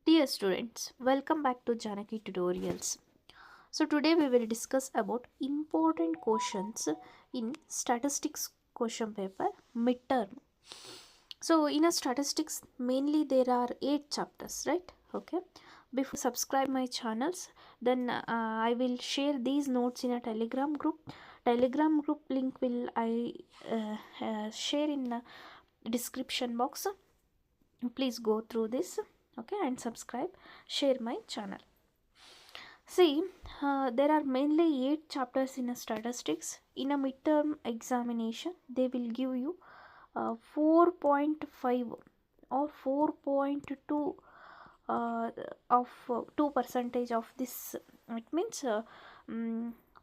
Dear students, welcome back to Janaki Tutorials. So today we will discuss about important questions in statistics question paper midterm. So in a statistics mainly there are 8 chapters, right? Okay. Before subscribe my channels, then I will share these notes in a Telegram group. Telegram group link will I share in the description box. Please go through this, okay, and subscribe, share my channel. See, there are mainly 8 chapters in a statistics. In a midterm examination they will give you 4.5 or 4.2 of 2 percentage of this. It means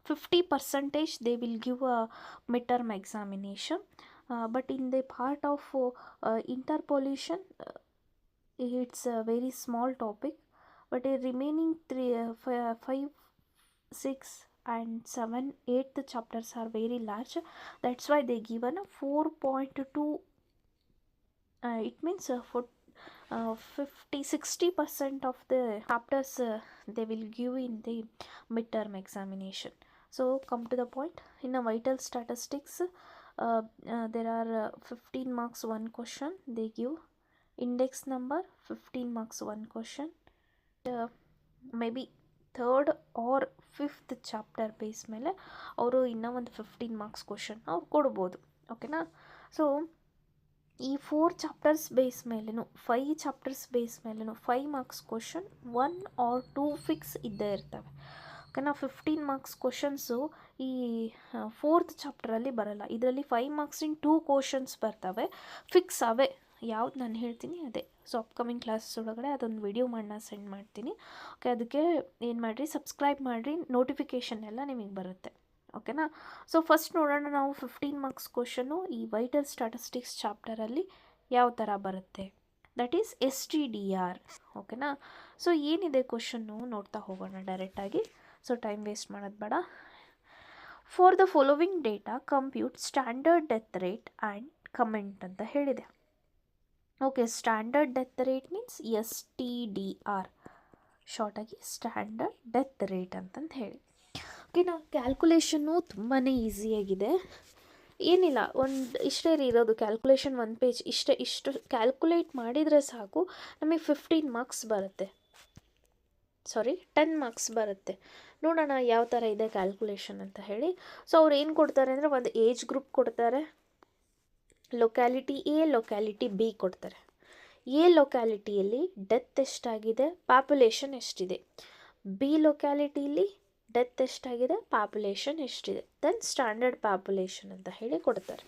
50 percentage they will give a midterm examination, but in the part of interpolation, it's a very small topic, but a remaining 5, 6 and 7, 8 chapters are very large. That's why they given a 4.2. It means for 50-60% of the chapters they will give in the midterm examination. So come to the point. In a vital statistics, there are 15 marks one question they give. Index number 15 marks one question. Maybe third R fifth chapter base ಮೇಲೆ ಅವರು ಇನ್ನೂ ಒಂದು 15 marks question ಅವ್ರು ಕೊಡ್ಬೋದು. ಓಕೆನಾ? So ಈ 4 chapters base ಮೇಲೂ 5 chapters base ಮೇಲೂ 5 ಮಾರ್ಕ್ಸ್ ಕ್ವಶನ್ 1 ಆರ್ 2 ಫಿಕ್ಸ್ ಇದ್ದೇ ಇರ್ತವೆ. ಓಕೆನಾ? 15 ಮಾರ್ಕ್ಸ್ ಕ್ವಶನ್ಸು ಈ 4th ಚಾಪ್ಟರಲ್ಲಿ ಬರಲ್ಲ. ಇದರಲ್ಲಿ 5 ಮಾರ್ಕ್ಸ್ ಇನ್ 2 ಕ್ವಶನ್ಸ್ ಬರ್ತವೆ, ಫಿಕ್ಸ್ ಅವೇ. ಯಾವ್ದು ನಾನು ಹೇಳ್ತೀನಿ ಅದೇ. ಸೊ ಅಪ್ಕಮಿಂಗ್ ಕ್ಲಾಸಸ್ ಒಳಗಡೆ ಅದೊಂದು ವಿಡಿಯೋ ಮಾಡಿ ನಾನು ಸೆಂಡ್ ಮಾಡ್ತೀನಿ. ಓಕೆ, ಅದಕ್ಕೆ ಏನು ಮಾಡಿರಿ, ಸಬ್ಸ್ಕ್ರೈಬ್ ಮಾಡಿರಿ, ನೋಟಿಫಿಕೇಷನ್ ಎಲ್ಲ ನಿಮಗೆ ಬರುತ್ತೆ. ಓಕೆನಾ? ಸೊ ಫಸ್ಟ್ ನೋಡೋಣ ನಾವು 15 ಮಾರ್ಕ್ಸ್ ಕ್ವಶನು ಈ ವೈಟಲ್ ಸ್ಟ್ಯಾಟಿಸ್ಟಿಕ್ಸ್ ಚಾಪ್ಟರಲ್ಲಿ ಯಾವ ಥರ ಬರುತ್ತೆ. That is STDR. ಓಕೆನಾ? ಸೊ ಏನಿದೆ ಕ್ವಶನ್ನು ನೋಡ್ತಾ ಹೋಗೋಣ ಡೈರೆಕ್ಟಾಗಿ. ಸೊ ಟೈಮ್ ವೇಸ್ಟ್ ಮಾಡೋದು ಬೇಡ. For the following data compute standard death rate and comment ಅಂತ ಹೇಳಿದೆ. Okay, standard death rate means STDR, ಶಾರ್ಟಾಗಿ ಸ್ಟ್ಯಾಂಡರ್ಡ್ ಡೆತ್ ರೇಟ್ ಅಂತಂದು ಹೇಳಿ. ಓಕೆ, ನಾವು ಕ್ಯಾಲ್ಕುಲೇಷನ್ನು ತುಂಬಾ ಈಸಿಯಾಗಿದೆ. ಏನಿಲ್ಲ, ಇಷ್ಟೇ ಇರೋದು ಕ್ಯಾಲ್ಕುಲೇಷನ್, 1 ಪೇಜ್. ಇಷ್ಟು ಕ್ಯಾಲ್ಕುಲೇಟ್ ಮಾಡಿದರೆ ಸಾಕು, ನಮಗೆ 15 ಮಾರ್ಕ್ಸ್ ಬರುತ್ತೆ. 10 ಮಾರ್ಕ್ಸ್ ಬರುತ್ತೆ. ನೋಡೋಣ ಯಾವ ಥರ ಇದೆ ಕ್ಯಾಲ್ಕುಲೇಷನ್ ಅಂತ ಹೇಳಿ. ಸೊ ಅವ್ರು ಏನು ಕೊಡ್ತಾರೆ ಅಂದರೆ, ಒಂದು ಏಜ್ ಗ್ರೂಪ್ ಕೊಡ್ತಾರೆ, ಲೊಕ್ಯಾಲಿಟಿ A, ಲೊಕ್ಯಾಲಿಟಿ B ಕೊಡ್ತಾರೆ. A ಲೊಕ್ಯಾಲಿಟಿಯಲ್ಲಿ ಡೆತ್ ಎಷ್ಟಾಗಿದೆ, ಪಾಪ್ಯುಲೇಷನ್ ಎಷ್ಟಿದೆ. B ಲೊಕ್ಯಾಲಿಟಿಯಲ್ಲಿ ಡೆತ್ ಎಷ್ಟಾಗಿದೆ, ಪಾಪ್ಯುಲೇಷನ್ ಎಷ್ಟಿದೆ. ದೆನ್ ಸ್ಟ್ಯಾಂಡರ್ಡ್ ಪಾಪ್ಯುಲೇಷನ್ ಅಂತ ಹೇಳಿ ಕೊಡ್ತಾರೆ.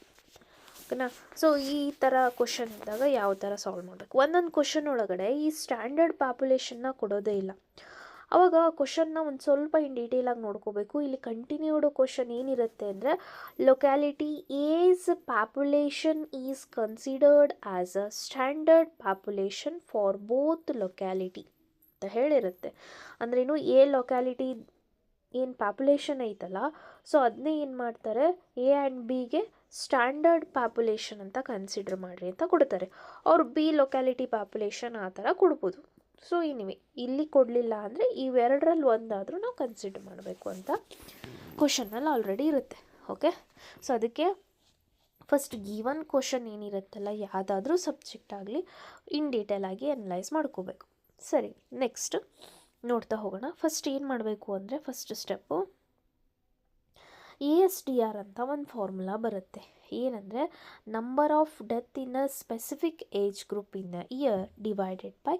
ಓಕೆನಾ? ಸೊ ಈ ಥರ ಕ್ವಶನ್ ಇದ್ದಾಗ ಯಾವ ಥರ ಸಾಲ್ವ್ ಮಾಡಬೇಕು. ಒಂದೊಂದು ಕ್ವಶನ್ ಒಳಗಡೆ ಈ ಸ್ಟ್ಯಾಂಡರ್ಡ್ ಪಾಪ್ಯುಲೇಷನ್ನ ಕೊಡೋದೇ ಇಲ್ಲ. ಆವಾಗ ಕ್ವಶನ್ನ ಒಂದು ಸ್ವಲ್ಪ ಇನ್ ಡೀಟೇಲಾಗಿ ನೋಡ್ಕೋಬೇಕು. ಇಲ್ಲಿ ಕಂಟಿನ್ಯೂಡ್ ಕ್ವಶನ್ ಏನಿರುತ್ತೆ ಅಂದರೆ, locality as population is considered as a standard population for both locality ಅಂತ ಹೇಳಿರುತ್ತೆ. ಅಂದ್ರೇನು, A ಲೊಕ್ಯಾಲಿಟಿ ಏನು ಪಾಪ್ಯುಲೇಷನ್ ಐತಲ್ಲ, ಸೊ ಅದನ್ನೇ ಏನು ಮಾಡ್ತಾರೆ, A ಆ್ಯಂಡ್ Bಗೆ ಸ್ಟ್ಯಾಂಡರ್ಡ್ ಪಾಪ್ಯುಲೇಷನ್ ಅಂತ ಕನ್ಸಿಡರ್ ಮಾಡಿರಿ ಅಂತ ಕೊಡ್ತಾರೆ. ಅವ್ರು B ಲೊಕ್ಯಾಲಿಟಿ ಪಾಪ್ಯುಲೇಷನ್ ಆ ಥರ ಕೊಡ್ಬೋದು. ಸೊ ಇಲ್ಲಿ ಕೊಡಲಿಲ್ಲ ಅಂದರೆ ಇವೆರಡರಲ್ಲಿ ಒಂದಾದರೂ ನಾವು ಕನ್ಸಿಡರ್ ಮಾಡಬೇಕು ಅಂತ ಕ್ವಶನಲ್ಲಿ ಆಲ್ರೆಡಿ ಇರುತ್ತೆ. ಓಕೆ, ಸೊ ಅದಕ್ಕೆ ಫಸ್ಟ್ ಗಿವನ್ ಕ್ವಶನ್ ಏನಿರುತ್ತಲ್ಲ, ಯಾವುದಾದ್ರೂ ಸಬ್ಜೆಕ್ಟ್ ಆಗಲಿ ಇನ್ ಡೀಟೇಲ್ ಆಗಿ ಅನಲೈಸ್ ಮಾಡ್ಕೋಬೇಕು. ಸರಿ, ನೆಕ್ಸ್ಟ್ ನೋಡ್ತಾ ಹೋಗೋಣ. ಫಸ್ಟ್ ಏನು ಮಾಡಬೇಕು ಅಂದರೆ, ಫಸ್ಟ್ ಸ್ಟೆಪ್ಪು ASDR ಅಂತ ಒಂದು ಫಾರ್ಮುಲಾ ಬರುತ್ತೆ. ಏನಂದರೆ, number of death in a specific age group in a year divided by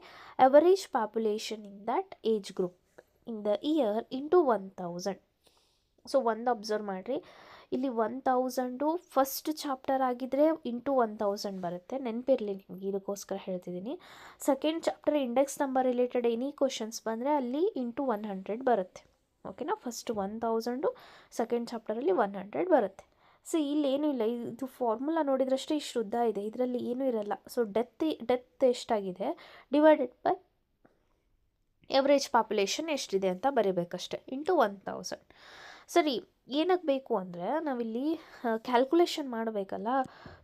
average population in that age group in the year into 1000. So ಒಂದು ಅಬ್ಸರ್ವ್ ಮಾಡಿರಿ, ಇಲ್ಲಿ 1000 ಫಸ್ಟ್ ಚಾಪ್ಟರ್ ಆಗಿದ್ದರೆ into 1000 ಬರುತ್ತೆ. ನೆನಪಿರಲಿ ನಿಮಗೆ, ಇದಕ್ಕೋಸ್ಕರ ಹೇಳ್ತಿದ್ದೀನಿ. Second chapter index number related any questions ಬಂದರೆ ಅಲ್ಲಿ ಇಂಟು 100 ಬರುತ್ತೆ. ಓಕೆನಾ? ಫಸ್ಟ್ 1000, ಸೆಕೆಂಡ್ ಚಾಪ್ಟರಲ್ಲಿ 100 ಬರುತ್ತೆ. ಸೊ ಇಲ್ಲೇನೂ ಇಲ್ಲ, ಇದು ಫಾರ್ಮುಲಾ ನೋಡಿದ್ರಷ್ಟೇ ಇಷ್ಟು ಉದ್ದ ಇದೆ, ಇದರಲ್ಲಿ ಏನೂ ಇರಲ್ಲ. ಸೊ ಡೆತ್ ಎಷ್ಟಾಗಿದೆ ಡಿವೈಡೆಡ್ ಬೈ ಎವರೇಜ್ ಪಾಪ್ಯುಲೇಷನ್ ಎಷ್ಟಿದೆ ಅಂತ ಬರೀಬೇಕಷ್ಟೆ, ಇಂಟು 1000. ಸರಿ, ಏನಕ್ಕೆ ಬೇಕು ಅಂದರೆ ನಾವಿಲ್ಲಿ ಕ್ಯಾಲ್ಕುಲೇಷನ್ ಮಾಡಬೇಕಲ್ಲ.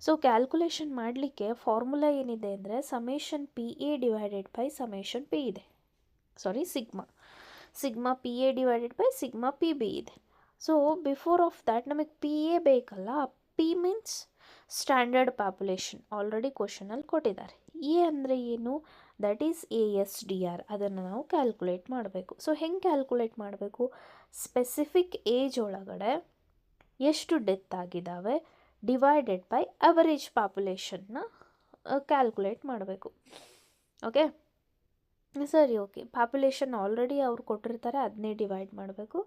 ಸೊ ಕ್ಯಾಲ್ಕುಲೇಷನ್ ಮಾಡಲಿಕ್ಕೆ ಫಾರ್ಮುಲಾ ಏನಿದೆ ಅಂದರೆ summation P A divided by summation P ಇದೆ, sorry sigma P A divided by sigma P B ಇದೆ. ಸೊ ಬಿಫೋರ್ ಆಫ್ ದ್ಯಾಟ್ ನಮಗೆ ಪಿ ಎ ಬೇಕಲ್ಲ. P means standard population, already ಕ್ವಶನಲ್ಲಿ ಕೊಟ್ಟಿದ್ದಾರೆ. ಎ ಅಂದರೆ ಏನು? That is A S D R. ಅದನ್ನು ನಾವು ಕ್ಯಾಲ್ಕುಲೇಟ್ ಮಾಡಬೇಕು. ಸೊ ಹೆಂಗೆ ಕ್ಯಾಲ್ಕುಲೇಟ್ ಮಾಡಬೇಕು? ಸ್ಪೆಸಿಫಿಕ್ ಏಜ್ ಒಳಗಡೆ ಎಷ್ಟು ಡೆತ್ ಆಗಿದ್ದಾವೆ ಡಿವೈಡೆಡ್ ಬೈ ಅವರೇಜ್ ಪಾಪ್ಯುಲೇಷನ್ನ ಕ್ಯಾಲ್ಕುಲೇಟ್ ಮಾಡಬೇಕು. ಓಕೆ ಸರಿ, ಓಕೆ. ಪಾಪ್ಯುಲೇಷನ್ ಆಲ್ರೆಡಿ ಅವ್ರು ಕೊಟ್ಟಿರ್ತಾರೆ, ಅದನ್ನೇ ಡಿವೈಡ್ ಮಾಡಬೇಕು.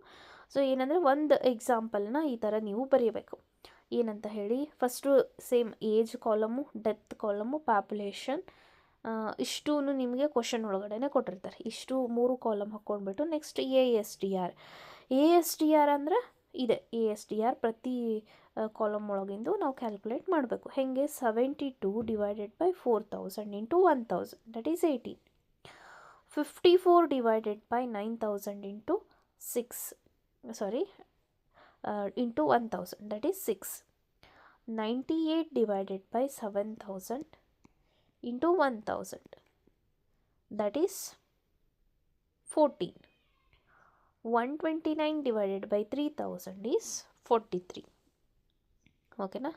ಸೊ ಏನಂದರೆ ಒಂದು ಎಕ್ಸಾಂಪಲ್ನ ಈ ಥರ ನೀವು ಬರೀಬೇಕು. ಏನಂತ ಹೇಳಿ, first same age column, death column, population ಇಷ್ಟೂ ನಿಮಗೆ ಕ್ವಶನ್ ಒಳಗಡೆ ಕೊಟ್ಟಿರ್ತಾರೆ. ಇಷ್ಟು 3 ಕಾಲಮ್ ಹಾಕ್ಕೊಂಡ್ಬಿಟ್ಟು next A S D R. A S D R ಅಂದರೆ ಇದೆ, ಎ ಎಸ್ ಡಿ ಆರ್ ಪ್ರತಿ ಕಾಲಮ್ ಒಳಗಿಂದು ನಾವು ಕ್ಯಾಲ್ಕುಲೇಟ್ ಮಾಡಬೇಕು. ಹೇಗೆ? 72 divided by 4000 into 1000 that is 18. 54 divided by 9000 into 6, sorry, into 1000 that is 6. 98 divided by 7000 into 1000 that is 14. 129 divided by 3000 is 43. ಓಕೆನಾ?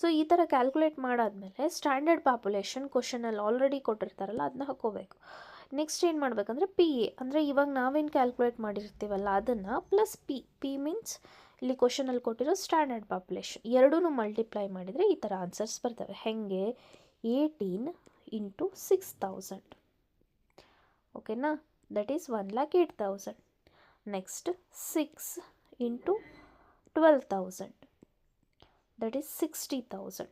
So ಈ ಥರ ಕ್ಯಾಲ್ಕುಲೇಟ್ ಮಾಡಾದಮೇಲೆ ಸ್ಟ್ಯಾಂಡರ್ಡ್ ಪಾಪ್ಯುಲೇಷನ್ ಕ್ವಶನಲ್ಲಿ ಆಲ್ರೆಡಿ ಕೊಟ್ಟಿರ್ತಾರಲ್ಲ ಅದನ್ನ ಹಾಕ್ಕೋಬೇಕು. ನೆಕ್ಸ್ಟ್ ಏನು ಮಾಡಬೇಕಂದ್ರೆ ಪಿ ಎ ಅಂದರೆ ಇವಾಗ ನಾವೇನು ಕ್ಯಾಲ್ಕುಲೇಟ್ ಮಾಡಿರ್ತೀವಲ್ಲ ಅದನ್ನು ಪ್ಲಸ್ ಪಿ ಮೀನ್ಸ್ ಇಲ್ಲಿ ಕ್ವಶನಲ್ಲಿ ಕೊಟ್ಟಿರೋ ಸ್ಟ್ಯಾಂಡರ್ಡ್ ಪಾಪ್ಯುಲೇಷನ್ ಎರಡೂ ಮಲ್ಟಿಪ್ಲೈ ಮಾಡಿದರೆ ಈ ಥರ ಆನ್ಸರ್ಸ್ ಬರ್ತವೆ. ಹೇಗೆ? 18 ಇಂಟು 6000. ಓಕೆನಾ? That is 1,08,000. Next 6 into 12,000 that is 60,000.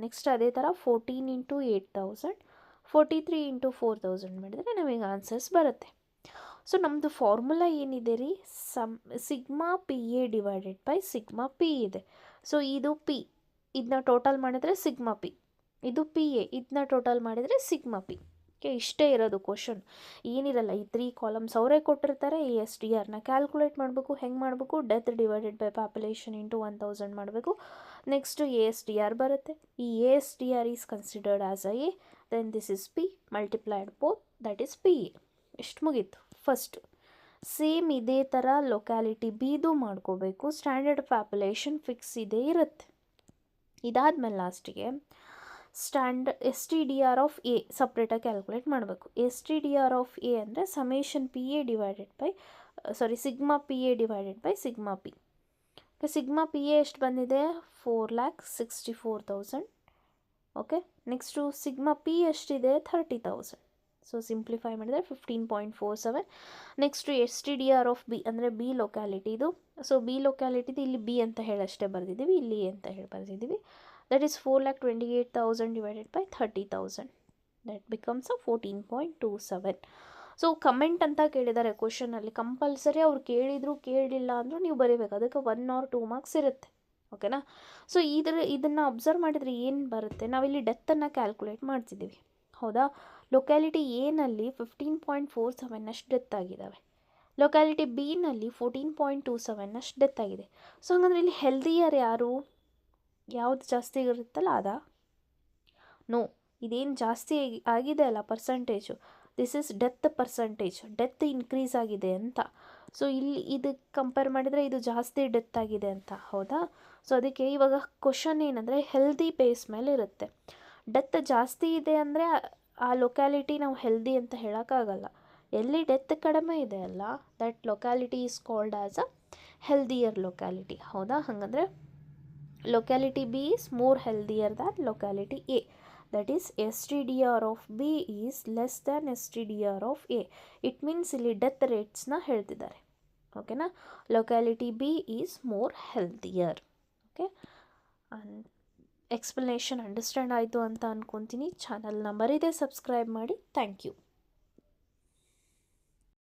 Next ಅದೇ ಥರ 14 ಇಂಟು 8,000, 43 ಇಂಟು 4000 ಮಾಡಿದರೆ ನಮಗೆ ಆನ್ಸರ್ಸ್ ಬರುತ್ತೆ. ಸೊ ನಮ್ಮದು ಫಾರ್ಮುಲಾ ಏನಿದೆ ರೀ, sigma P A divided by sigma P ಇದೆ. ಸೊ ಇದು ಪಿ, ಇದನ್ನ ಟೋಟಲ್ ಮಾಡಿದರೆ ಸಿಗ್ಮಾ ಪಿ. ಇದು ಪಿ ಎ, ಇದನ್ನ ಟೋಟಲ್ ಮಾಡಿದರೆ ಸಿಗ್ಮಾ ಪಿ. ಓಕೆ, ಇಷ್ಟೇ ಇರೋದು ಕ್ವಶನ್, ಏನಿರಲ್ಲ. ಈ 3 ಕಾಲಮ್ಸ್ ಅವರೇ ಕೊಟ್ಟಿರ್ತಾರೆ. ಎ ಎಸ್ ಡಿ ಆರ್ನ ಕ್ಯಾಲ್ಕುಲೇಟ್ ಮಾಡಬೇಕು. ಹೆಂಗೆ ಮಾಡಬೇಕು? Death divided by population into 1000 ಮಾಡಬೇಕು. Next A S D R ಬರುತ್ತೆ. ಈ A S D R is considered as a A, then this is P multiplied both, that is P A. ಇಷ್ಟು ಮುಗೀತು first. Same ಇದೇ ಥರ locality ಬಿದು ಮಾಡ್ಕೋಬೇಕು. Standard population fix ಇದೇ ಇರುತ್ತೆ. ಇದಾದಮೇಲೆ ಲಾಸ್ಟಿಗೆ S T D R of A ಸಪ್ರೇಟಾಗಿ ಕ್ಯಾಲ್ಕುಲೇಟ್ ಮಾಡಬೇಕು. S T D R of A ಅಂದರೆ summation P A divided by sigma P A divided by sigma P. Sigma P A ಎಷ್ಟು ಬಂದಿದೆ? 4,64,000. Okay, next sigma P ಎಷ್ಟಿದೆ? 30,000. So simplify ಮಾಡಿದರೆ 15.47. Next S T D R of B ಅಂದರೆ B ಲೊಕ್ಯಾಲಿಟಿದು. So B ಲೊಕ್ಯಾಲಿಟಿದು ಇಲ್ಲಿ B ಅಂತ ಹೇಳಷ್ಟೇ ಬರೆದಿದ್ದೀವಿ, ಇಲ್ಲಿ ಎ ಅಂತ ಹೇಳಿ ಬರೆದಿದ್ದೀವಿ. That is 4,28,000 divided by 30,000. That becomes 14.27. So comment ಅಂತ ಕೇಳಿದ್ದಾರೆ ಕ್ವಶನಲ್ಲಿ. ಕಂಪಲ್ಸರಿ ಅವ್ರು ಕೇಳಿದ್ರು ಕೇಳಲಿಲ್ಲ ಅಂದರೂ ನೀವು ಬರೀಬೇಕು. ಅದಕ್ಕೆ 1 or 2 ಮಾರ್ಕ್ಸ್ ಇರುತ್ತೆ. ಓಕೆನಾ? ಸೊ ಇದನ್ನು ಅಬ್ಸರ್ವ್ ಮಾಡಿದರೆ ಏನು ಬರುತ್ತೆ? ನಾವಿಲ್ಲಿ ಡೆತ್ತನ್ನು ಕ್ಯಾಲ್ಕುಲೇಟ್ ಮಾಡ್ತಿದ್ದೀವಿ, ಹೌದಾ? ಲೊಕ್ಯಾಲಿಟಿ ಎನಲ್ಲಿ 15.47 ಅಷ್ಟು ಡೆತ್ ಆಗಿದ್ದಾವೆ. ಲೊಕ್ಯಾಲಿಟಿ ಬಿನಲ್ಲಿ 14.27 ಅಷ್ಟು ಡೆತ್ ಆಗಿದೆ. ಸೊ ಹಾಗಂದ್ರೆ ಇಲ್ಲಿ ಹೆಲ್ದಿಯರ್ ಯಾರು? ಯಾವುದು ಜಾಸ್ತಿ ಇರುತ್ತಲ್ಲ ಅದಾ? ನೋ, ಇದೇನು ಜಾಸ್ತಿ ಆಗಿದೆ ಅಲ್ಲ percentage, this is death percentage. Death increase ಆಗಿದೆ ಅಂತ. ಸೊ ಇಲ್ಲಿ ಇದಕ್ಕೆ ಕಂಪೇರ್ ಮಾಡಿದರೆ ಇದು ಜಾಸ್ತಿ ಡೆತ್ ಆಗಿದೆ ಅಂತ, ಹೌದಾ? ಸೊ ಅದಕ್ಕೆ ಇವಾಗ ಕ್ವಶನ್ ಏನಂದರೆ ಹೆಲ್ದಿ ಬೇಸ್ ಮೇಲೆ ಇರುತ್ತೆ. ಡೆತ್ ಜಾಸ್ತಿ ಇದೆ ಅಂದರೆ ಆ ಲೊಕ್ಯಾಲಿಟಿ ನಾವು ಹೆಲ್ದಿ ಅಂತ ಹೇಳೋಕ್ಕಾಗಲ್ಲ. ಎಲ್ಲಿ ಡೆತ್ ಕಡಿಮೆ ಇದೆ ಅಲ್ಲ, that locality is called as a healthier locality, ಹೌದಾ? ಹಾಗಂದರೆ locality B is more healthier than locality A. That is STDR of B is less than STDR of A. It means ಇಲ್ಲಿ death ರೇಟ್ಸ್ನ ಹೇಳ್ತಿದ್ದಾರೆ. ಓಕೆನಾ? Locality B is more healthier. Okay, explanation understand ಆಯಿತು ಅಂತ ಅಂದ್ಕೊತೀನಿ. ಚಾನಲ್ನ ಮರೀದೆ ಸಬ್ಸ್ಕ್ರೈಬ್ ಮಾಡಿ. Thank you.